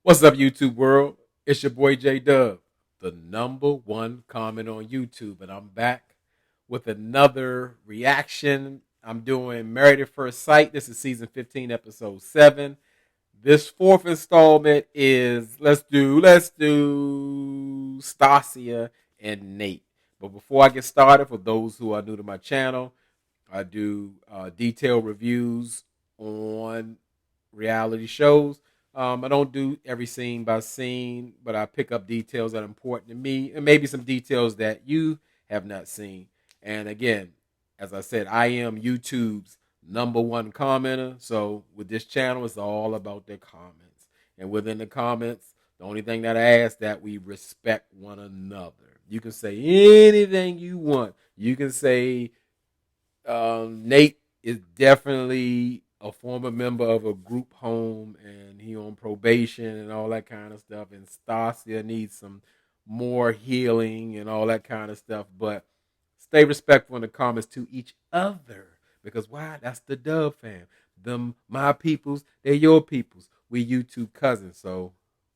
What's up, YouTube world? It's your boy J Dub, the number one comment on YouTube, and I'm back with another reaction. I'm doing Married at First Sight. This is season 15, episode 7. This fourth installment is let's do Stacia and Nate. But before I get started, for those who are new to my channel, I do detailed reviews on reality shows. I don't do every scene by scene, but I pick up details that are important to me and maybe some details that you have not seen. And again, as I said, I am YouTube's number one commenter. So with this channel, it's all about their comments. And within the comments, the only thing that I ask that we respect one another. You can say anything you want. You can say Nate is definitely a former member of a group home and he on probation and all that kind of stuff. And Stacia needs some more healing and all that kind of stuff. But stay respectful in the comments to each other. Because why? That's the Dub fam. Them my peoples, they're your peoples. We YouTube cousins, so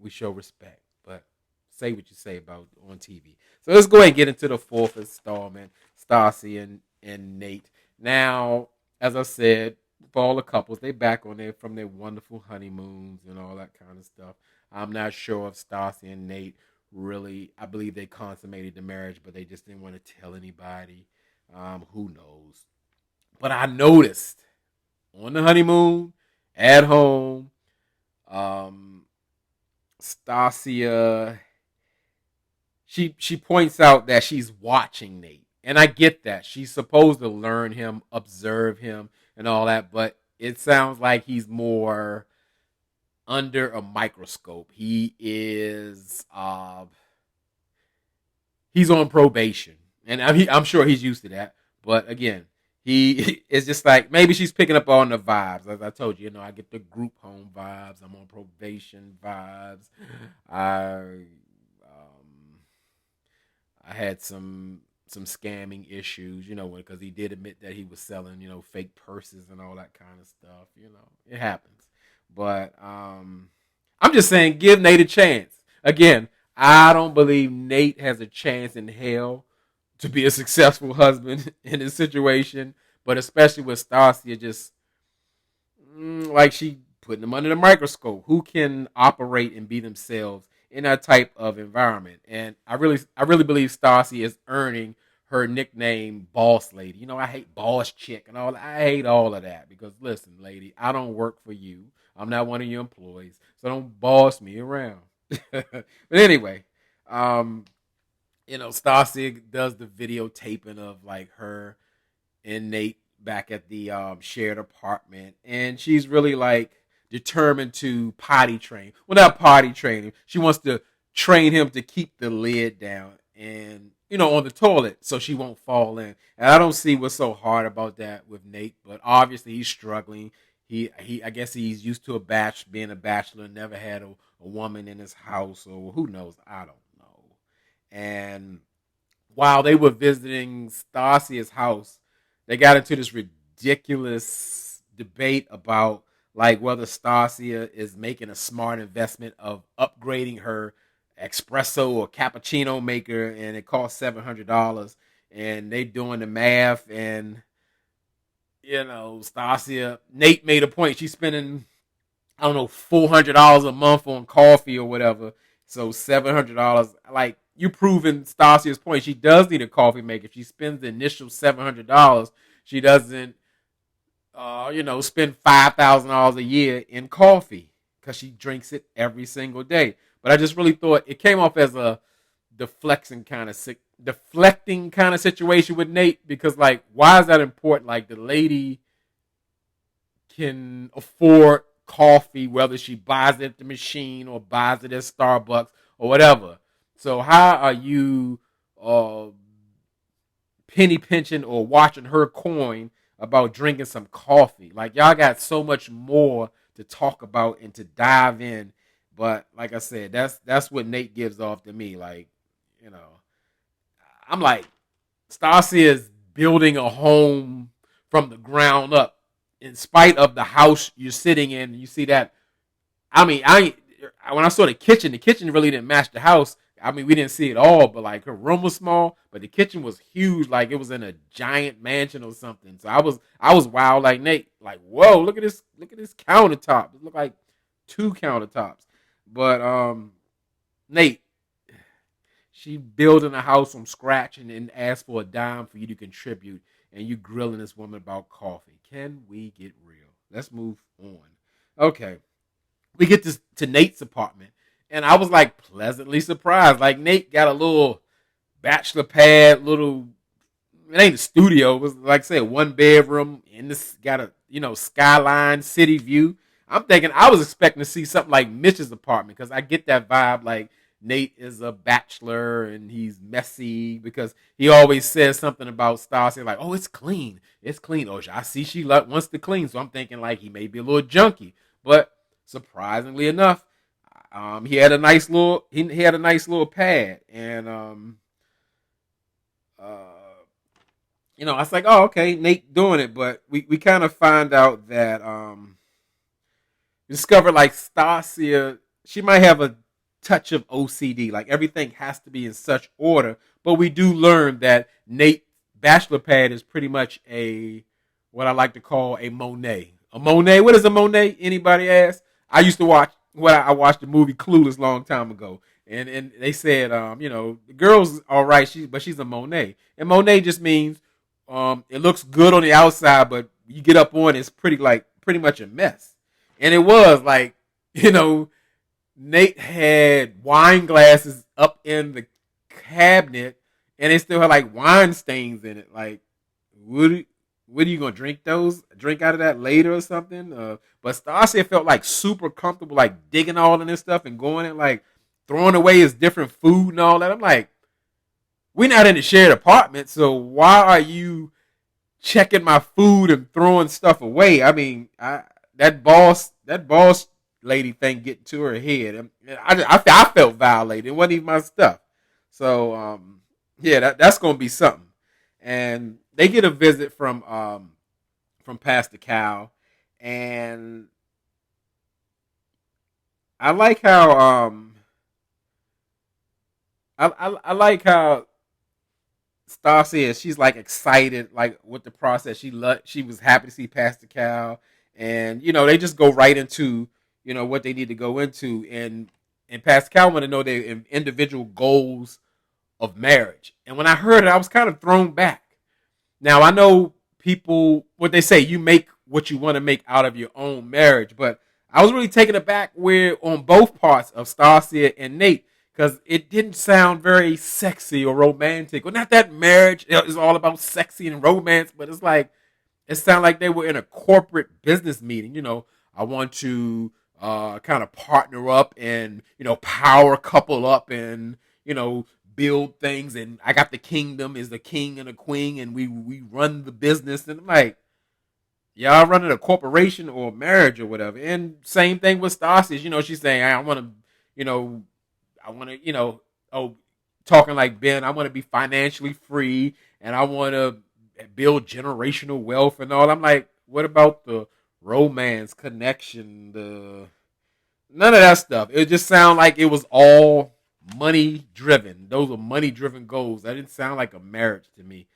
we show respect. But say what you say about on TV. So let's go ahead and get into the fourth installment, Stacia and Nate. Now, as I said, for all the couples, they back on there from their wonderful honeymoons and all that kind of stuff. I'm not sure if Stacia and Nate really, I believe they consummated the marriage, but they just didn't want to tell anybody. Who knows? But I noticed on the honeymoon, at home, Stacia, she points out that she's watching Nate. And I get that. She's supposed to learn him, observe him, and all that. But it sounds like he's more under a microscope. He is, he's on probation. And I'm sure he's used to that. But again, he is just like, maybe she's picking up on the vibes. As I told you, I get the group home vibes. I'm on probation vibes. I had some scamming issues, because he did admit that he was selling, fake purses and all that kind of stuff. It happens. But I'm just saying, give Nate a chance. Again, I don't believe Nate has a chance in hell to be a successful husband in this situation, but especially with Stacia, just like she putting them under the microscope. Who can operate and be themselves in that type of environment? And I really believe Stacia is earning her nickname boss lady. I hate boss chick and all that. I hate all of that because listen, lady, I don't work for you. I'm not one of your employees. So don't boss me around. But anyway, Stacia does the videotaping of like her and Nate back at the shared apartment. And she's really like determined to potty train. Well, not potty train him. She wants to train him to keep the lid down and, on the toilet so she won't fall in. And I don't see what's so hard about that with Nate, but obviously he's struggling. I guess he's used to being a bachelor, never had a woman in his house, or who knows, I don't know. And while they were visiting Stacia's house, they got into this ridiculous debate about like whether Stacia is making a smart investment of upgrading her espresso or cappuccino maker, and it costs $700. And they doing the math, and Stacia, Nate made a point. She's spending, I don't know, $400 a month on coffee or whatever. So $700, like you proving Stacia's point. She does need a coffee maker. If she spends the initial $700, she doesn't, spend $5,000 a year in coffee because she drinks it every single day. But I just really thought it came off as a deflecting kind of situation with Nate, because like, why is that important? Like, the lady can afford coffee whether she buys it at the machine or buys it at Starbucks or whatever. So how are you penny pinching or watching her coin about drinking some coffee? Like, y'all got so much more to talk about and to dive in. But like I said, that's what Nate gives off to me. Like, I'm like, Stacia is building a home from the ground up, in spite of the house you're sitting in. You see that? I mean, when I saw the kitchen really didn't match the house. I mean, we didn't see it all, but like her room was small, but the kitchen was huge, like it was in a giant mansion or something. So I was wild, like Nate, like whoa, look at this countertop. It looked like two countertops. But Nate, she building a house from scratch and then asked for a dime for you to contribute, and you grilling this woman about coffee. Can we get real? Let's move on. Okay, we get to Nate's apartment, and I was like pleasantly surprised. Like Nate got a little bachelor pad, little. It ain't a studio. It was like say a one bedroom in this got a skyline city view. I'm thinking I was expecting to see something like Mitch's apartment because I get that vibe like Nate is a bachelor and he's messy because he always says something about Stacia like, oh, it's clean. It's clean. Oh, I see she wants to clean. So I'm thinking like he may be a little junky. But surprisingly enough, he had a nice little pad. And I was like, oh, okay, Nate doing it. But we kind of find out that discover like Stacia, she might have a touch of OCD. Like everything has to be in such order. But we do learn that Nate's bachelor pad is pretty much what I like to call a Monet. A Monet. What is a Monet? Anybody ask? I used to watch I watched the movie Clueless a long time ago. And they said, the girl's all right, but she's a Monet. And Monet just means it looks good on the outside, but you get up on it, it's pretty much a mess. And it was like, Nate had wine glasses up in the cabinet, and they still had like wine stains in it. Like, what are you gonna drink those? Drink out of that later or something? But Stacia felt like super comfortable, like digging all in this stuff and going and like throwing away his different food and all that. I'm like, we're not in a shared apartment, so why are you checking my food and throwing stuff away? I mean, that boss lady thing getting to her head. I felt violated. It wasn't even my stuff. So yeah, that's gonna be something. And they get a visit from Pastor Cal, and I like how I like how Stacia is. She's like excited, like with the process. She was happy to see Pastor Cal, and they just go right into what they need to go into, and Pastor Cal want to know their individual goals of marriage. And when I heard it, I was kind of thrown back. Now I know people what they say, you make what you want to make out of your own marriage, but I was really taken aback where on both parts of Stacia and Nate, because it didn't sound very sexy or romantic. Well, not that marriage is all about sexy and romance, but it's like it sounded like they were in a corporate business meeting. I want to kind of partner up and power couple up and build things, and I got the kingdom is the king and the queen, and we run the business. And I'm like, y'all running a corporation or a marriage or whatever. And same thing with Stacia. She's saying I want to, talking like Ben, I want to be financially free and I want to build generational wealth and all. I'm like, what about the romance connection? None of that stuff. It just sounded like it was all money driven. Those were money driven goals. That didn't sound like a marriage to me.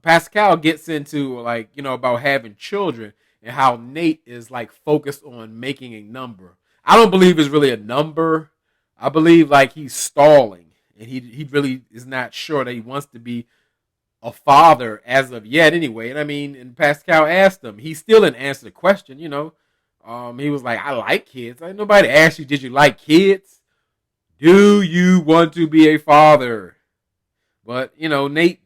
Pascal gets into about having children and how Nate is like focused on making a number. I don't believe it's really a number. I believe like he's stalling and he really is not sure that he wants to be a father as of yet anyway. And I mean, and Pascal asked him, he still didn't answer the question, he was like, I like kids. Like, nobody asked you, did you like kids? Do you want to be a father? But, Nate,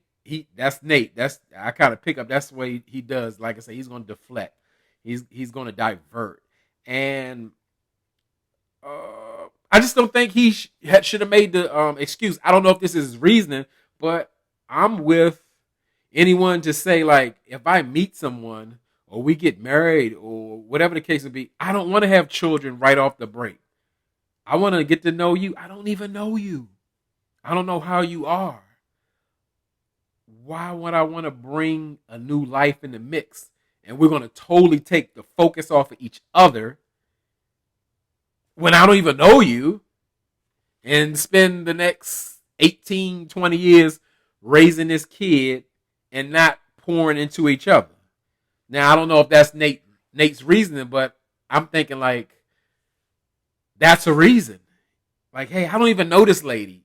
that's Nate. I kind of pick up. That's the way he does. Like I say, he's going to deflect. He's going to divert. And I just don't think he should have made the excuse. I don't know if this is his reasoning, but I'm with anyone to say, like, if I meet someone or we get married or whatever the case would be, I don't want to have children right off the break. I want to get to know you. I don't even know you. I don't know how you are. Why would I want to bring a new life in the mix? And we're going to totally take the focus off of each other when I don't even know you, and spend the next 18, 20 years raising this kid and not pouring into each other. Now, I don't know if that's Nate's reasoning, but I'm thinking like that's a reason. Like, hey, I don't even know this lady.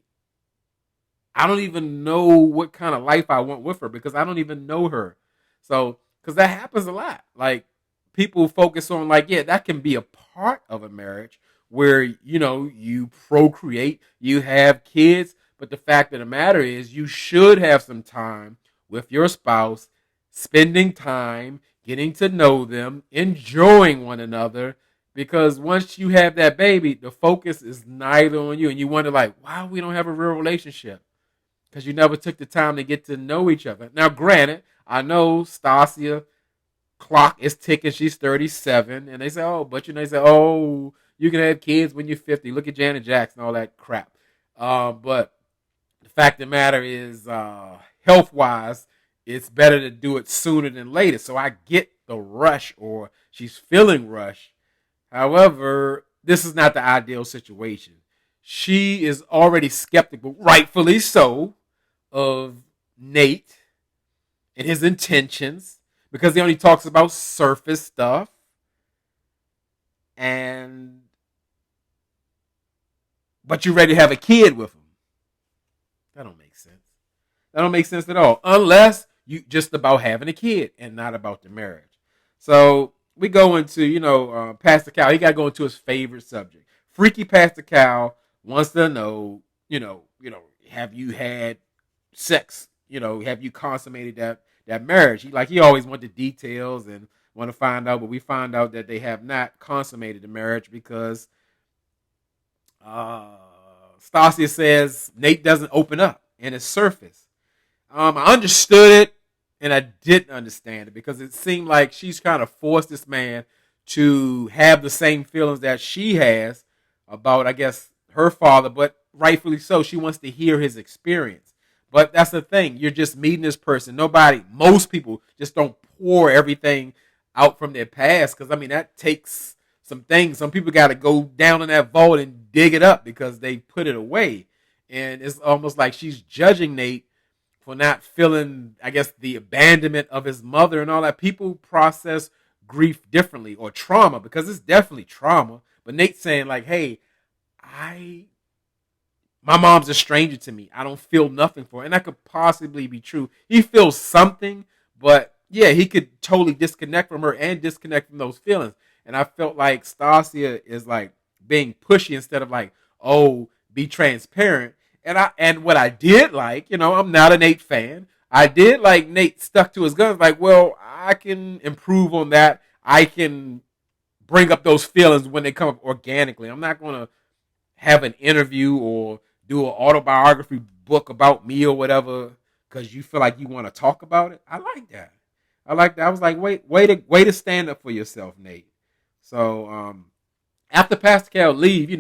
I don't even know what kind of life I want with her because I don't even know her. So, because that happens a lot. Like, people focus on, like, yeah, that can be a part of a marriage where, you procreate, you have kids. But the fact of the matter is, you should have some time with your spouse, spending time, getting to know them, enjoying one another. Because once you have that baby, the focus is neither on you. And you wonder, like, why we don't have a real relationship? Because you never took the time to get to know each other. Now, granted, I know Stacia clock is ticking. She's 37, and they say, "Oh, but they say, oh, you can have kids when you're 50." Look at Janet Jackson, all that crap. But the fact of the matter is, health wise, it's better to do it sooner than later. So I get the rush, or she's feeling rush. However, this is not the ideal situation. She is already skeptical, rightfully so, of Nate and his intentions because he only talks about surface stuff. But you're ready to have a kid with him. That don't make sense. That don't make sense at all. Unless you just about having a kid and not about the marriage. So we go into, Pastor Cal. He got to go into his favorite subject. Freaky Pastor Cal wants to know, have you had sex? Have you consummated that marriage? He always want the details and want to find out, but we find out that they have not consummated the marriage because Stacia says Nate doesn't open up and it's surface. I understood it and I didn't understand it because it seemed like she's kind of forced this man to have the same feelings that she has about, I guess, her father, but rightfully so. She wants to hear his experience. But that's the thing. You're just meeting this person. Most people just don't pour everything out from their past because, that takes some things. Some people got to go down in that vault and dig it up because they put it away. And it's almost like she's judging Nate for not feeling, I guess, the abandonment of his mother and all that. People process grief differently or trauma because it's definitely trauma. But Nate's saying like, hey, my mom's a stranger to me. I don't feel nothing for her. And that could possibly be true. He feels something, but yeah, he could totally disconnect from her and disconnect from those feelings. And I felt like Stacia is like being pushy instead of like, oh, be transparent. And what I did like, I'm not a Nate fan. I did like Nate stuck to his guns. Like, well, I can improve on that. I can bring up those feelings when they come up organically. I'm not going to have an interview or do an autobiography book about me or whatever because you feel like you want to talk about it. I like that. I was like, way to stand up for yourself, Nate. So after Pastor Cal leave,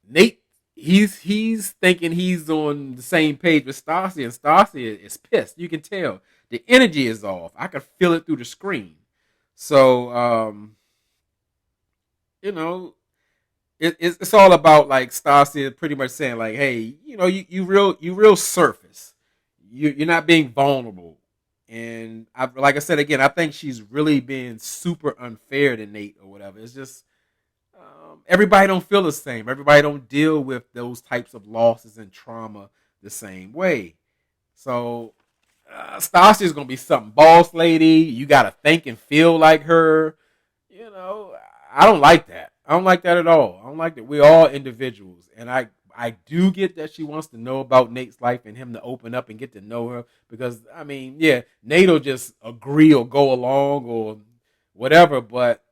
Nate he's thinking he's on the same page with Stacia, and Stacia is pissed. You can tell the energy is off. I could feel it through the screen. So it's all about like Stacia pretty much saying like, hey, you real surface. You're not being vulnerable. And like I said again, I think she's really being super unfair to Nate or whatever. It's just everybody don't feel the same. Everybody don't deal with those types of losses and trauma the same way. So Stasia's gonna be something boss lady. You gotta think and feel like her. I don't like that. I don't like that at all. I don't like that. We're all individuals, and I do get that she wants to know about Nate's life and him to open up and get to know her because Nate will just agree or go along or whatever, but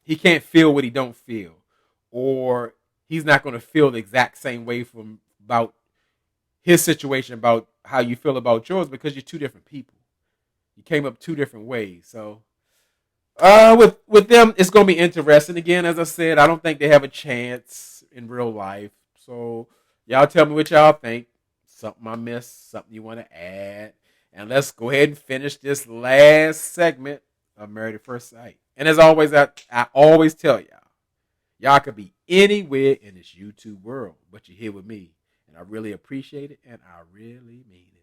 he can't feel what he don't feel, or he's not going to feel the exact same way about his situation about how you feel about yours because you're two different people. You came up two different ways. So with them, it's going to be interesting. Again, as I said, I don't think they have a chance in real life. So y'all tell me what y'all think. Something I missed, something you want to add. And let's go ahead and finish this last segment of Married at First Sight. And as always, I always tell y'all, Y'all could be anywhere in this YouTube world, but you're here with me. And I really appreciate it, and I really mean it.